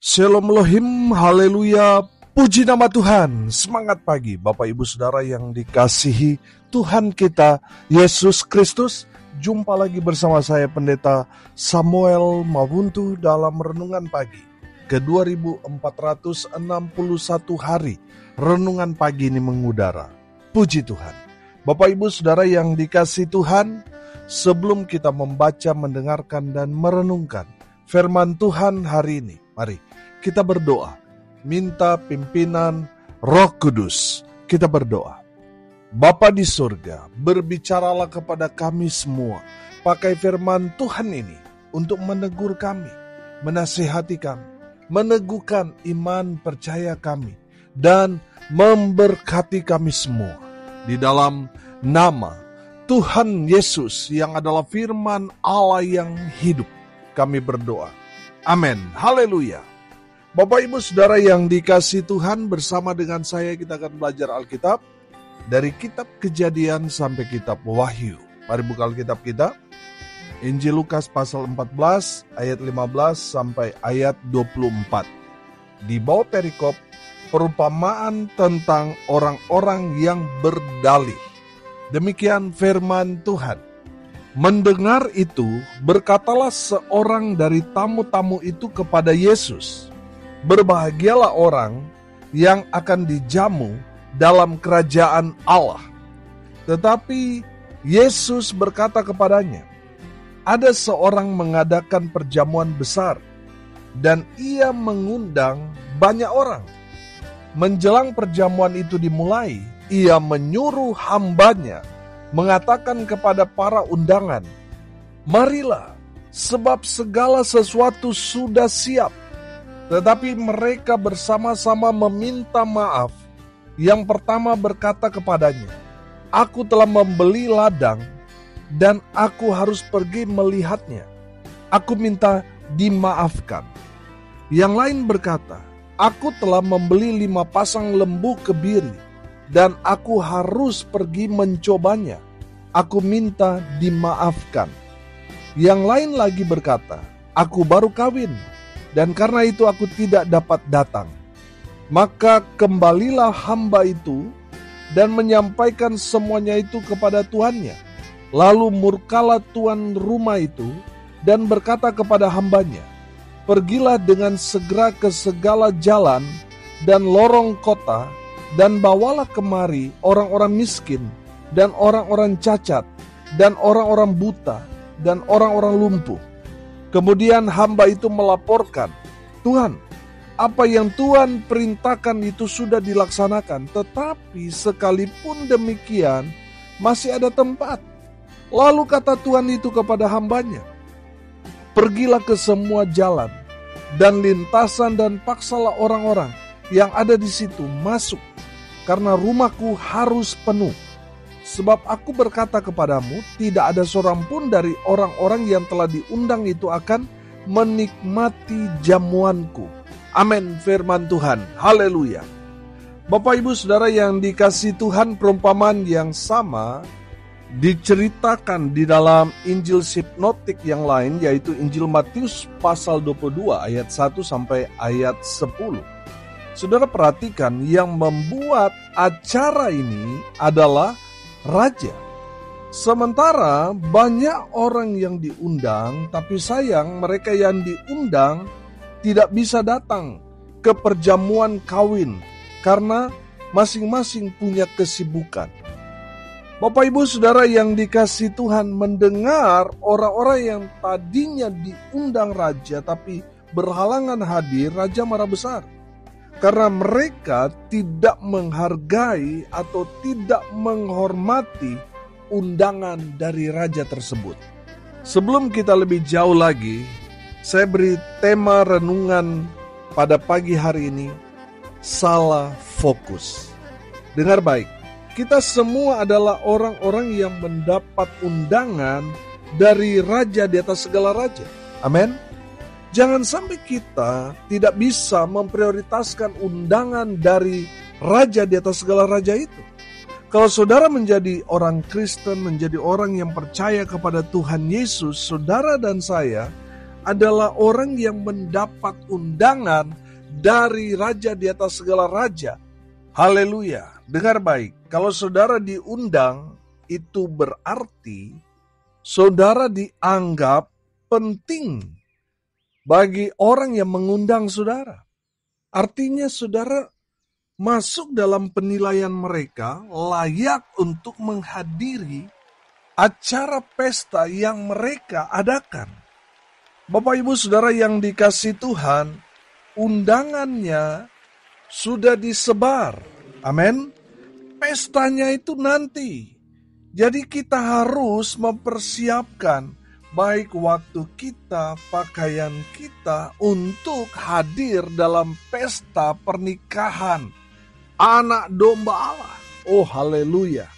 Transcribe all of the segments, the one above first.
Shalom Elohim, haleluya, puji nama Tuhan. Semangat pagi Bapak Ibu Saudara yang dikasihi Tuhan kita Yesus Kristus. Jumpa lagi bersama saya Pendeta Samuel Mawuntu dalam Renungan Pagi ke 2461 hari. Renungan pagi ini mengudara. Puji Tuhan. Bapak Ibu Saudara yang dikasihi Tuhan, sebelum kita membaca, mendengarkan dan merenungkan firman Tuhan hari ini, mari kita berdoa, minta pimpinan Roh Kudus. Kita berdoa. Bapa di surga, berbicaralah kepada kami semua. Pakai firman Tuhan ini untuk menegur kami, menasihati kami, meneguhkan iman percaya kami, dan memberkati kami semua. Di dalam nama Tuhan Yesus yang adalah firman Allah yang hidup, kami berdoa. Amin. Haleluya. Bapak Ibu Saudara yang dikasihi Tuhan, bersama dengan saya kita akan belajar Alkitab dari kitab Kejadian sampai kitab Wahyu. Mari buka Alkitab kita. Injil Lukas pasal 14 ayat 15 sampai ayat 24. Di bawah perikop perumpamaan tentang orang-orang yang berdalih. Demikian firman Tuhan. Mendengar itu, berkatalah seorang dari tamu-tamu itu kepada Yesus, "Berbahagialah orang yang akan dijamu dalam kerajaan Allah." Tetapi Yesus berkata kepadanya, "Ada seorang mengadakan perjamuan besar, dan ia mengundang banyak orang. Menjelang perjamuan itu dimulai, ia menyuruh hambanya mengatakan kepada para undangan, 'Marilah, sebab segala sesuatu sudah siap.' Tetapi mereka bersama-sama meminta maaf. Yang pertama berkata kepadanya, 'Aku telah membeli ladang dan aku harus pergi melihatnya. Aku minta dimaafkan.' Yang lain berkata, 'Aku telah membeli 5 pasang lembu kebiri dan aku harus pergi mencobanya. Aku minta dimaafkan.' Yang lain lagi berkata, 'Aku baru kawin, dan karena itu aku tidak dapat datang.' Maka kembalilah hamba itu dan menyampaikan semuanya itu kepada tuannya. Lalu murkalah tuan rumah itu dan berkata kepada hambanya, 'Pergilah dengan segera ke segala jalan dan lorong kota, dan bawalah kemari orang-orang miskin, dan orang-orang cacat, dan orang-orang buta, dan orang-orang lumpuh.' Kemudian hamba itu melaporkan, 'Tuhan, apa yang Tuhan perintahkan itu sudah dilaksanakan, tetapi sekalipun demikian masih ada tempat.' Lalu kata Tuhan itu kepada hambanya, 'Pergilah ke semua jalan dan lintasan dan paksalah orang-orang yang ada di situ masuk, karena rumahku harus penuh. Sebab aku berkata kepadamu, tidak ada seorang pun dari orang-orang yang telah diundang itu akan menikmati jamuanku.'" Amin, firman Tuhan. Haleluya. Bapak Ibu Saudara yang dikasihi Tuhan, perumpamaan yang sama diceritakan di dalam Injil sinoptik yang lain, yaitu Injil Matius pasal 22 ayat 1 sampai ayat 10. Saudara perhatikan, yang membuat acara ini adalah raja. Sementara banyak orang yang diundang, tapi sayang mereka yang diundang tidak bisa datang ke perjamuan kawin karena masing-masing punya kesibukan. Bapak Ibu Saudara yang dikasihi Tuhan, mendengar orang-orang yang tadinya diundang raja tapi berhalangan hadir, raja marah besar. Karena mereka tidak menghargai atau tidak menghormati undangan dari raja tersebut. Sebelum kita lebih jauh lagi, saya beri tema renungan pada pagi hari ini, salah fokus. Dengar baik, kita semua adalah orang-orang yang mendapat undangan dari raja di atas segala raja. Amin. Jangan sampai kita tidak bisa memprioritaskan undangan dari raja di atas segala raja itu. Kalau saudara menjadi orang Kristen, menjadi orang yang percaya kepada Tuhan Yesus, saudara dan saya adalah orang yang mendapat undangan dari raja di atas segala raja. Haleluya. Dengar baik, kalau saudara diundang, itu berarti saudara dianggap penting bagi orang yang mengundang saudara. Artinya saudara masuk dalam penilaian mereka layak untuk menghadiri acara pesta yang mereka adakan. Bapak Ibu Saudara yang dikasihi Tuhan, undangannya sudah disebar. Amin. Pestanya itu nanti. Jadi kita harus mempersiapkan baik waktu kita, pakaian kita untuk hadir dalam pesta pernikahan anak domba Allah. Oh haleluya.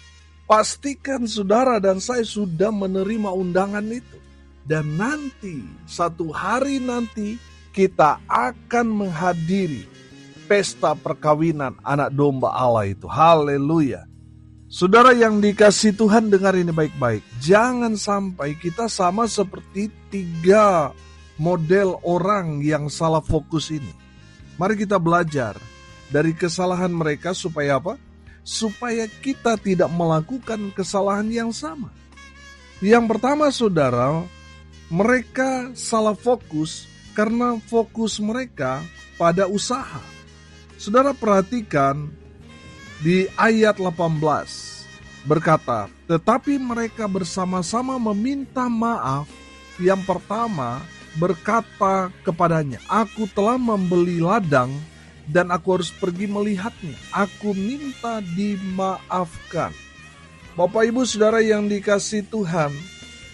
Pastikan saudara dan saya sudah menerima undangan itu. Dan nanti, satu hari nanti, kita akan menghadiri pesta perkawinan anak domba Allah itu. Haleluya. Saudara yang dikasihi Tuhan, dengar ini baik-baik. Jangan sampai kita sama seperti 3 model orang yang salah fokus ini. Mari kita belajar dari kesalahan mereka supaya apa? Supaya kita tidak melakukan kesalahan yang sama. Yang pertama saudara, mereka salah fokus karena fokus mereka pada usaha. Saudara perhatikan di ayat 18 berkata, tetapi mereka bersama-sama meminta maaf. Yang pertama berkata kepadanya, aku telah membeli ladang dan aku harus pergi melihatnya. Aku minta dimaafkan. Bapak Ibu Saudara yang dikasihi Tuhan,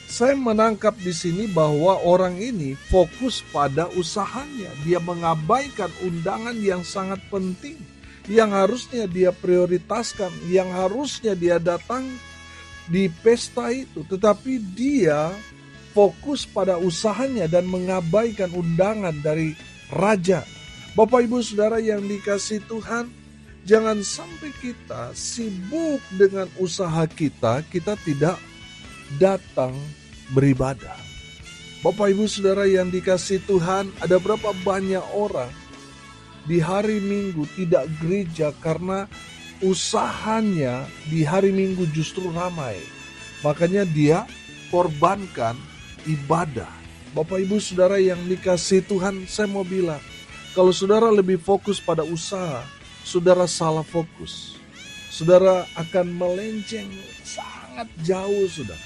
saya menangkap di sini bahwa orang ini fokus pada usahanya. Dia mengabaikan undangan yang sangat penting, yang harusnya dia prioritaskan, yang harusnya dia datang di pesta itu. Tetapi dia fokus pada usahanya dan mengabaikan undangan dari raja. Bapak Ibu Saudara yang dikasihi Tuhan, jangan sampai kita sibuk dengan usaha kita, kita tidak datang beribadah. Bapak Ibu Saudara yang dikasihi Tuhan, ada berapa banyak orang di hari Minggu tidak gereja karena usahanya di hari Minggu justru ramai. Makanya dia korbankan ibadah. Bapak Ibu Saudara yang dikasihi Tuhan, saya mau bilang, kalau saudara lebih fokus pada usaha, saudara salah fokus. Saudara akan melenceng sangat jauh, saudara.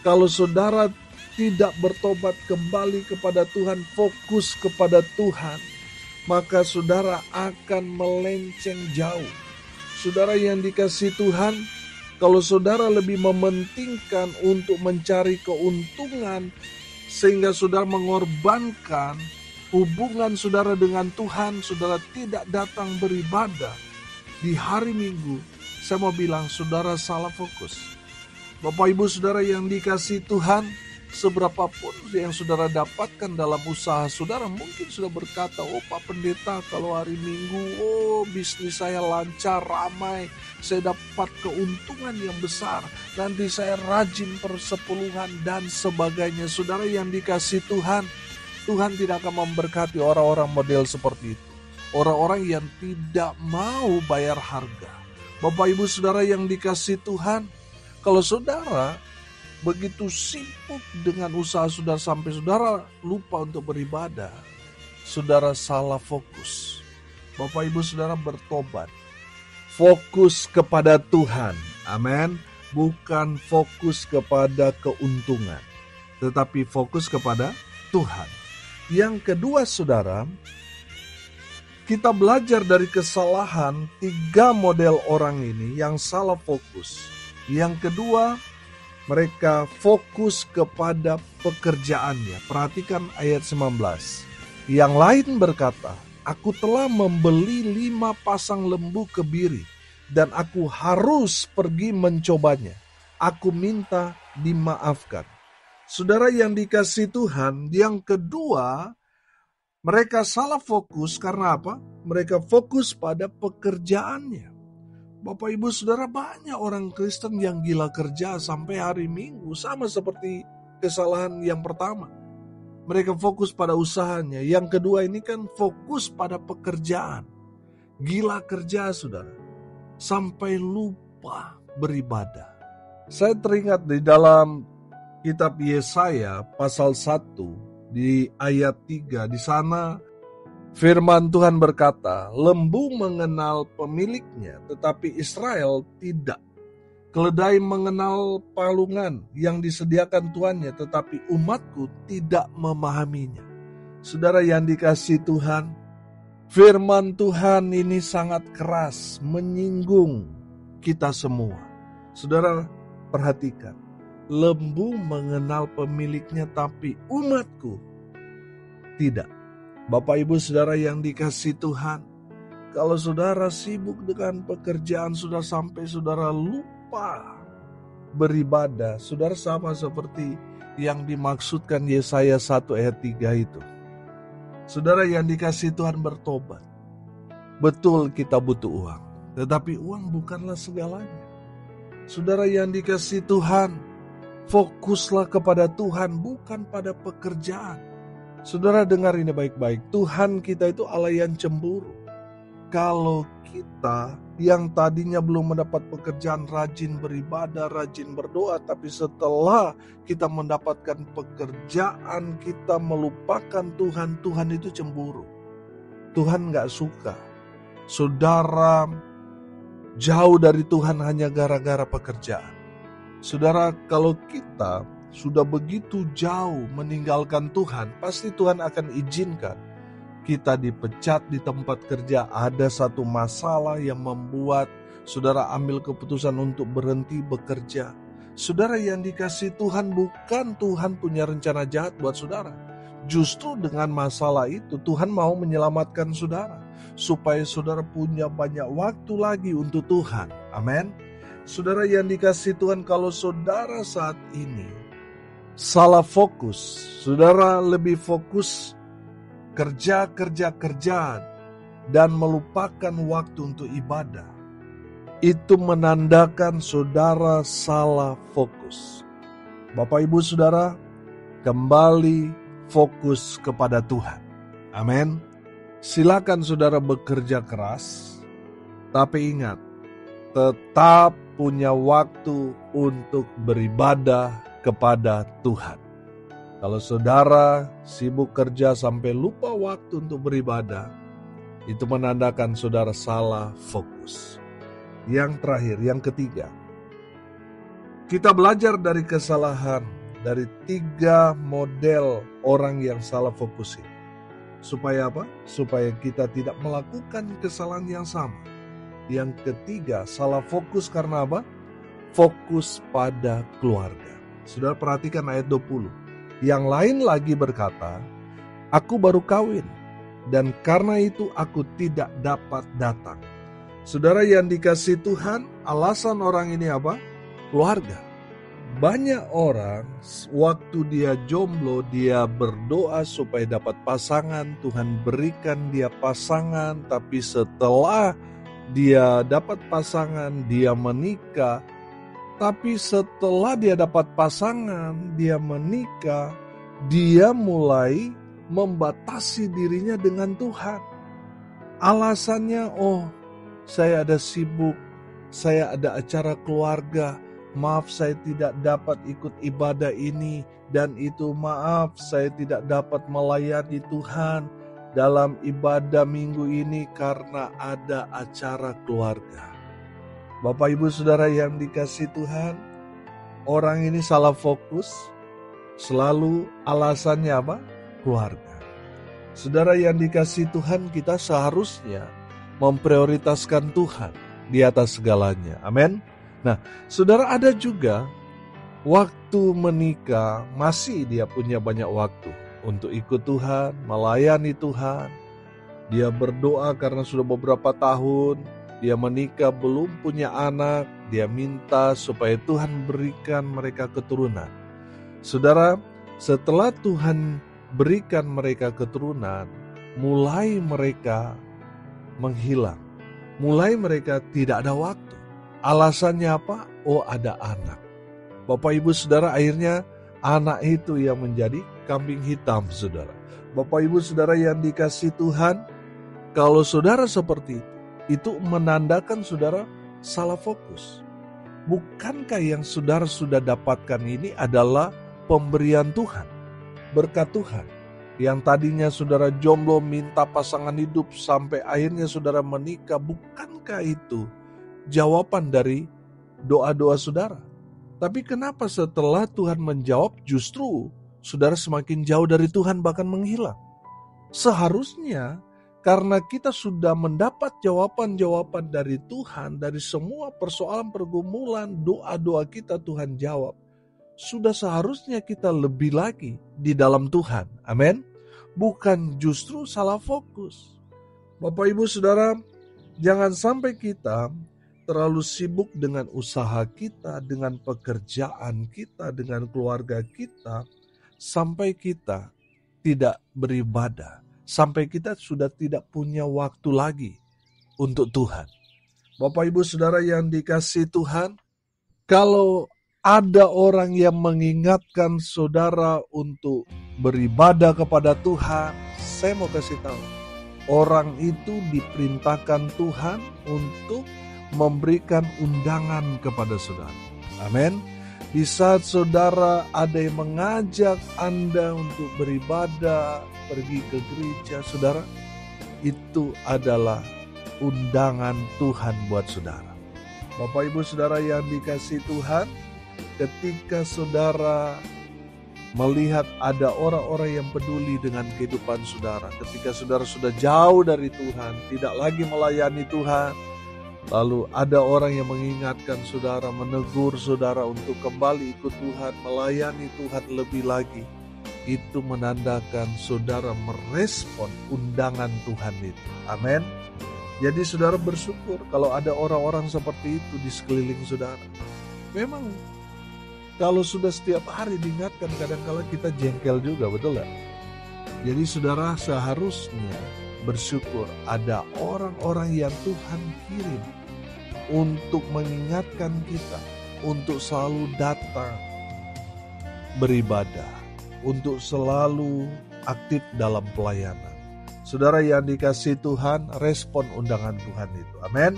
Kalau saudara tidak bertobat kembali kepada Tuhan, fokus kepada Tuhan, maka saudara akan melenceng jauh. Saudara yang dikasihi Tuhan, kalau saudara lebih mementingkan untuk mencari keuntungan, sehingga saudara mengorbankan hubungan saudara dengan Tuhan, saudara tidak datang beribadah di hari Minggu, saya mau bilang saudara salah fokus. Bapak Ibu Saudara yang dikasihi Tuhan, seberapapun yang saudara dapatkan dalam usaha saudara, mungkin sudah berkata, oh Pak Pendeta, kalau hari Minggu, oh bisnis saya lancar, ramai, saya dapat keuntungan yang besar, nanti saya rajin persepuluhan dan sebagainya. Saudara yang dikasihi Tuhan, Tuhan tidak akan memberkati orang-orang model seperti itu. Orang-orang yang tidak mau bayar harga. Bapak Ibu Saudara yang dikasihi Tuhan, kalau saudara begitu sibuk dengan usaha saudara sampai saudara lupa untuk beribadah, saudara salah fokus. Bapak Ibu Saudara bertobat. Fokus kepada Tuhan. Amin. Bukan fokus kepada keuntungan, tetapi fokus kepada Tuhan. Yang kedua saudara, kita belajar dari kesalahan 3 model orang ini yang salah fokus. Yang kedua, mereka fokus kepada pekerjaannya. Perhatikan ayat 19. Yang lain berkata, aku telah membeli 5 pasang lembu kebiri dan aku harus pergi mencobanya. Aku minta dimaafkan. Saudara yang dikasihi Tuhan, yang kedua, mereka salah fokus karena apa? Mereka fokus pada pekerjaannya. Bapak Ibu Saudara, banyak orang Kristen yang gila kerja sampai hari Minggu, sama seperti kesalahan yang pertama. mereka fokus pada usahanya. Yang kedua ini kan fokus pada pekerjaan. Gila kerja saudara, sampai lupa beribadah. Saya teringat di dalam kitab Yesaya pasal 1 di ayat 3, di sana firman Tuhan berkata, lembu mengenal pemiliknya, tetapi Israel tidak. Keledai mengenal palungan yang disediakan tuannya, tetapi umatku tidak memahaminya. Saudara yang dikasihi Tuhan, firman Tuhan ini sangat keras, menyinggung kita semua. Saudara perhatikan, lembu mengenal pemiliknya, tapi umatku tidak. Bapak ibu saudara yang dikasihi Tuhan, kalau saudara sibuk dengan pekerjaan sudah sampai saudara lupa beribadah, saudara sama seperti yang dimaksudkan Yesaya 1 ayat 3 itu. Saudara yang dikasihi Tuhan bertobat. Betul kita butuh uang, tetapi uang bukanlah segalanya. Saudara yang dikasihi Tuhan, fokuslah kepada Tuhan, bukan pada pekerjaan. Saudara dengar ini baik-baik, Tuhan kita itu Allah yang cemburu. Kalau kita yang tadinya belum mendapat pekerjaan, rajin beribadah, rajin berdoa, tapi setelah kita mendapatkan pekerjaan, kita melupakan Tuhan, Tuhan itu cemburu. Tuhan gak suka saudara jauh dari Tuhan hanya gara-gara pekerjaan. Saudara, kalau kita sudah begitu jauh meninggalkan Tuhan, pasti Tuhan akan izinkan kita dipecat di tempat kerja. Ada satu masalah yang membuat saudara ambil keputusan untuk berhenti bekerja. Saudara yang dikasihi Tuhan, bukan Tuhan punya rencana jahat buat saudara. Justru dengan masalah itu Tuhan mau menyelamatkan saudara, supaya saudara punya banyak waktu lagi untuk Tuhan. Amin. Saudara yang dikasihi Tuhan, kalau saudara saat ini salah fokus, saudara lebih fokus kerja dan melupakan waktu untuk ibadah, itu menandakan saudara salah fokus. Bapak ibu saudara, kembali fokus kepada Tuhan. Amin. Silakan saudara bekerja keras, tapi ingat, tetap punya waktu untuk beribadah kepada Tuhan. Kalau saudara sibuk kerja sampai lupa waktu untuk beribadah, itu menandakan saudara salah fokus. Yang terakhir, yang ketiga, kita belajar dari kesalahan dari 3 model orang yang salah fokus ini. Supaya apa? Supaya kita tidak melakukan kesalahan yang sama. Yang ketiga, salah fokus karena apa? Fokus pada keluarga. Saudara perhatikan ayat 20. Yang lain lagi berkata, aku baru kawin, dan karena itu aku tidak dapat datang. Saudara yang dikasihi Tuhan, alasan orang ini apa? Keluarga. Banyak orang waktu dia jomblo, dia berdoa supaya dapat pasangan, Tuhan berikan dia pasangan, tapi setelah dia dapat pasangan, dia menikah. Tapi setelah dia dapat pasangan, dia menikah, dia mulai membatasi dirinya dengan Tuhan. Alasannya, saya ada sibuk, saya ada acara keluarga, maaf saya tidak dapat ikut ibadah ini dan itu, maaf saya tidak dapat melayani Tuhan dalam ibadah minggu ini karena ada acara keluarga. Bapak ibu saudara yang dikasihi Tuhan, orang ini salah fokus, selalu alasannya apa? Keluarga. Saudara yang dikasihi Tuhan, kita seharusnya memprioritaskan Tuhan di atas segalanya. Amin. Nah, saudara, ada juga waktu menikah masih dia punya banyak waktu untuk ikut Tuhan, melayani Tuhan. Dia berdoa karena sudah beberapa tahun dia menikah belum punya anak, dia minta supaya Tuhan berikan mereka keturunan. Saudara, setelah Tuhan berikan mereka keturunan, mulai mereka menghilang. Mulai mereka tidak ada waktu. Alasannya apa? Ada anak. Bapak ibu saudara, akhirnya Anak itu yang menjadi kambing hitam, saudara. Bapak Ibu Saudara yang dikasihi Tuhan, kalau saudara seperti itu menandakan saudara salah fokus. Bukankah yang saudara sudah dapatkan ini adalah pemberian Tuhan, berkat Tuhan? Yang tadinya saudara jomblo minta pasangan hidup sampai akhirnya saudara menikah, bukankah itu jawaban dari doa-doa saudara? Tapi kenapa setelah Tuhan menjawab justru saudara semakin jauh dari Tuhan bahkan menghilang? Seharusnya karena kita sudah mendapat jawaban-jawaban dari Tuhan, dari semua persoalan pergumulan, doa-doa kita Tuhan jawab. Sudah seharusnya kita lebih lagi di dalam Tuhan. Amin. Bukan justru salah fokus. Bapak Ibu Saudara, jangan sampai kita terlalu sibuk dengan usaha kita, dengan pekerjaan kita, dengan keluarga kita, sampai kita tidak beribadah. Sampai kita sudah tidak punya waktu lagi untuk Tuhan. Bapak Ibu Saudara yang dikasihi Tuhan, kalau ada orang yang mengingatkan saudara untuk beribadah kepada Tuhan, saya mau kasih tahu, orang itu diperintahkan Tuhan untuk memberikan undangan kepada saudara. Amin. Di saat saudara ada yang mengajak Anda untuk beribadah, pergi ke gereja, saudara, itu adalah undangan Tuhan buat saudara. Bapak Ibu Saudara yang dikasihi Tuhan, ketika saudara melihat ada orang-orang yang peduli dengan kehidupan saudara, ketika saudara sudah jauh dari Tuhan, tidak lagi melayani Tuhan, lalu ada orang yang mengingatkan saudara, menegur saudara untuk kembali ikut Tuhan, melayani Tuhan lebih lagi. Itu menandakan saudara merespon undangan Tuhan itu. Amin. Jadi saudara bersyukur kalau ada orang-orang seperti itu di sekeliling saudara. Memang kalau sudah setiap hari diingatkan, kadang-kala kita jengkel juga, betul gak? Jadi saudara seharusnya bersyukur ada orang-orang yang Tuhan kirim untuk mengingatkan kita, untuk selalu datang beribadah, untuk selalu aktif dalam pelayanan. Saudara yang dikasihi Tuhan, respon undangan Tuhan itu. Amin.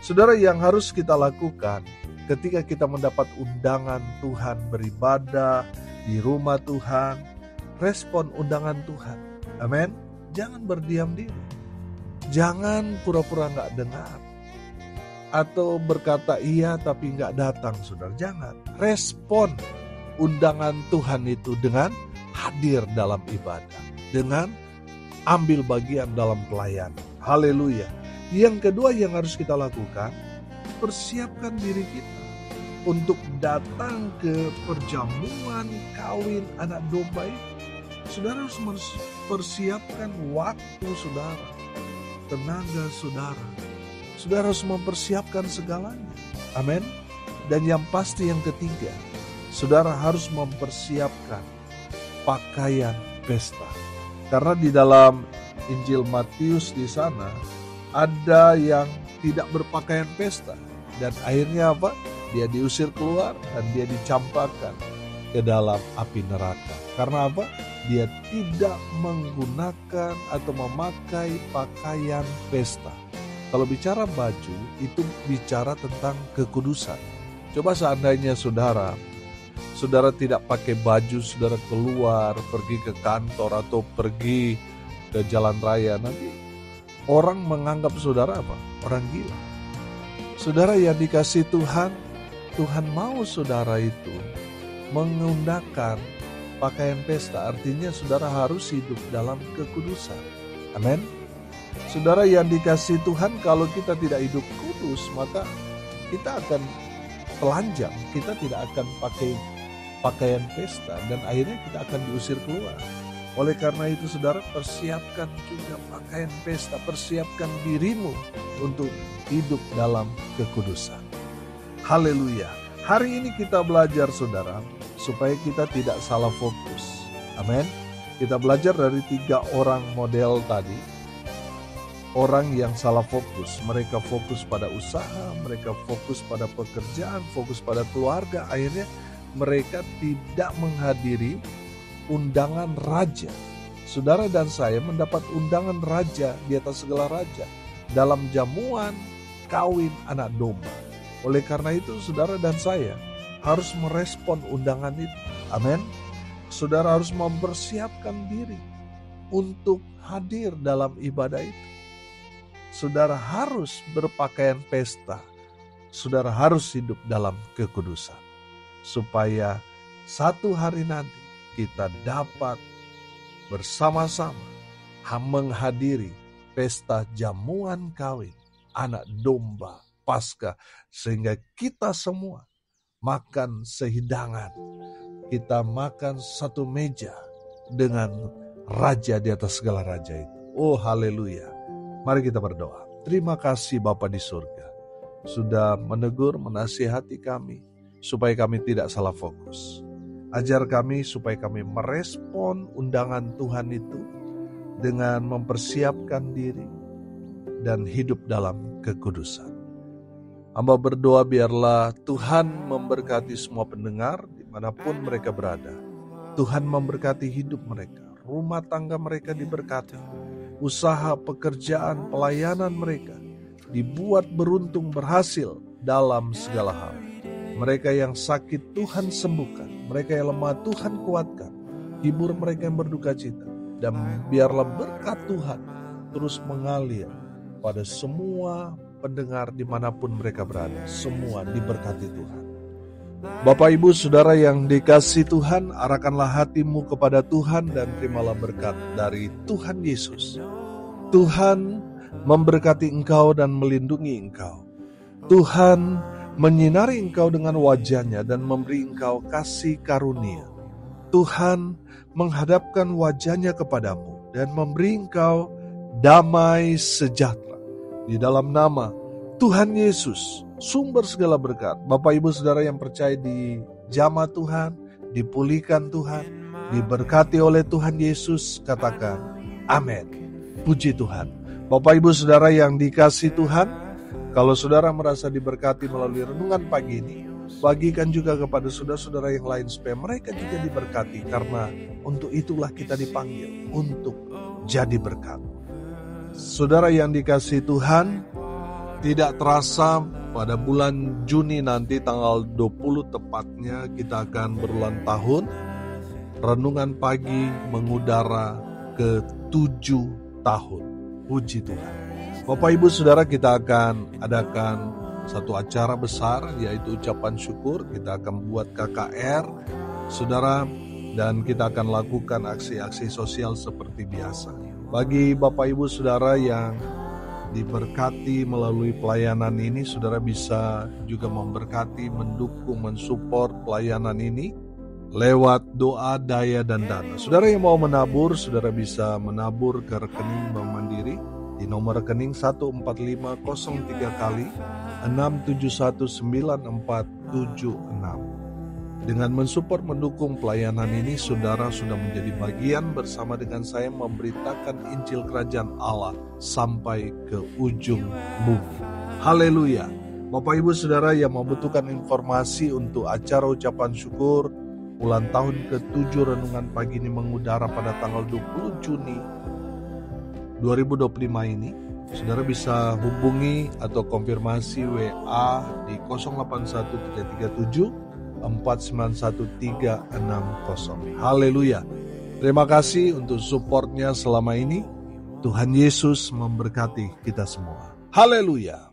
Saudara, yang harus kita lakukan ketika kita mendapat undangan Tuhan beribadah di rumah Tuhan, respon undangan Tuhan. Amin. Jangan berdiam diri. Jangan pura-pura gak dengar. Atau berkata iya tapi gak datang, saudara. Jangan. Respon undangan Tuhan itu dengan hadir dalam ibadah, dengan ambil bagian dalam pelayanan. Haleluya. Yang kedua yang harus kita lakukan, persiapkan diri kita untuk datang ke perjamuan kawin anak domba itu. Saudara harus mempersiapkan waktu saudara, tenaga saudara. Saudara harus mempersiapkan segalanya. Amin. Dan yang pasti yang ketiga, saudara harus mempersiapkan pakaian pesta. Karena di dalam Injil Matius di sana ada yang tidak berpakaian pesta. Dan akhirnya apa? Dia diusir keluar dan dia dicampakkan ke dalam api neraka. Karena apa? Dia tidak menggunakan atau memakai pakaian pesta. Kalau bicara baju, itu bicara tentang kekudusan. Coba seandainya saudara tidak pakai baju, saudara keluar, pergi ke kantor atau pergi ke jalan raya, nanti orang menganggap saudara apa? Orang gila. Saudara yang dikasihi Tuhan, Tuhan mau saudara itu menggunakan pakaian pesta, artinya saudara harus hidup dalam kekudusan. Amin. Saudara yang dikasihi Tuhan, kalau kita tidak hidup kudus, maka kita akan telanjang, kita tidak akan pakai pakaian pesta, dan akhirnya kita akan diusir keluar. Oleh karena itu saudara, persiapkan juga pakaian pesta, persiapkan dirimu untuk hidup dalam kekudusan. Haleluya. Hari ini kita belajar saudara, supaya kita tidak salah fokus. Amin. Kita belajar dari 3 orang model tadi. Orang yang salah fokus, mereka fokus pada usaha, mereka fokus pada pekerjaan, fokus pada keluarga, akhirnya mereka tidak menghadiri undangan raja. Saudara dan saya mendapat undangan raja di atas segala raja dalam jamuan kawin anak domba. Oleh karena itu saudara dan saya harus merespon undangan itu. Amin. Saudara harus mempersiapkan diri untuk hadir dalam ibadah itu. Saudara harus berpakaian pesta. Saudara harus hidup dalam kekudusan. Supaya satu hari nanti kita dapat bersama-sama menghadiri pesta jamuan kawin anak domba Paskah, sehingga kita semua makan sehidangan, kita makan satu meja dengan raja di atas segala raja itu. Oh haleluya. Mari kita berdoa. Terima kasih Bapa di surga, sudah menegur, menasihati kami supaya kami tidak salah fokus. Ajar kami supaya kami merespon undangan Tuhan itu dengan mempersiapkan diri dan hidup dalam kekudusan. Hamba berdoa biarlah Tuhan memberkati semua pendengar dimanapun mereka berada. Tuhan memberkati hidup mereka, rumah tangga mereka diberkati, usaha, pekerjaan, pelayanan mereka dibuat beruntung berhasil dalam segala hal. Mereka yang sakit Tuhan sembuhkan, mereka yang lemah Tuhan kuatkan, hibur mereka yang berduka cita, dan biarlah berkat Tuhan terus mengalir pada semua pendengar dimanapun mereka berada. Semua diberkati Tuhan. Bapak Ibu Saudara yang dikasihi Tuhan, arahkanlah hatimu kepada Tuhan dan terimalah berkat dari Tuhan Yesus. Tuhan memberkati engkau dan melindungi engkau. Tuhan menyinari engkau dengan wajah-Nya dan memberi engkau kasih karunia. Tuhan menghadapkan wajah-Nya kepadamu dan memberi engkau damai sejahtera. Di dalam nama Tuhan Yesus, sumber segala berkat. Bapak Ibu Saudara yang percaya dijamah Tuhan, dipulihkan Tuhan, diberkati oleh Tuhan Yesus, katakan amin. Puji Tuhan. Bapak Ibu Saudara yang dikasihi Tuhan, kalau saudara merasa diberkati melalui renungan pagi ini, bagikan juga kepada saudara-saudara yang lain supaya mereka juga diberkati, karena untuk itulah kita dipanggil untuk jadi berkat. Saudara yang dikasihi Tuhan, tidak terasa pada bulan Juni nanti tanggal 20 tepatnya kita akan berulang tahun renungan pagi mengudara ke-7 tahun. Puji Tuhan. Bapak Ibu Saudara, kita akan adakan satu acara besar yaitu ucapan syukur. Kita akan buat KKR Saudara, dan kita akan lakukan aksi-aksi sosial seperti biasa. Bagi Bapak Ibu Saudara yang diberkati melalui pelayanan ini, saudara bisa juga memberkati, mendukung, mensupport pelayanan ini lewat doa, daya, dan dana. Saudara yang mau menabur, saudara bisa menabur ke rekening Bank Mandiri di nomor rekening 14503 kali 671946. Dengan mensupport, mendukung pelayanan ini, saudara sudah menjadi bagian bersama dengan saya memberitakan Injil Kerajaan Allah sampai ke ujung bumi. Haleluya. Bapak Ibu Saudara yang membutuhkan informasi untuk acara ucapan syukur ulang tahun ke-7 renungan pagi ini mengudara pada tanggal 20 Juni 2025 ini, saudara bisa hubungi atau konfirmasi WA di 081337 491360. Haleluya. Terima kasih untuk supportnya selama ini. Tuhan Yesus memberkati kita semua. Haleluya.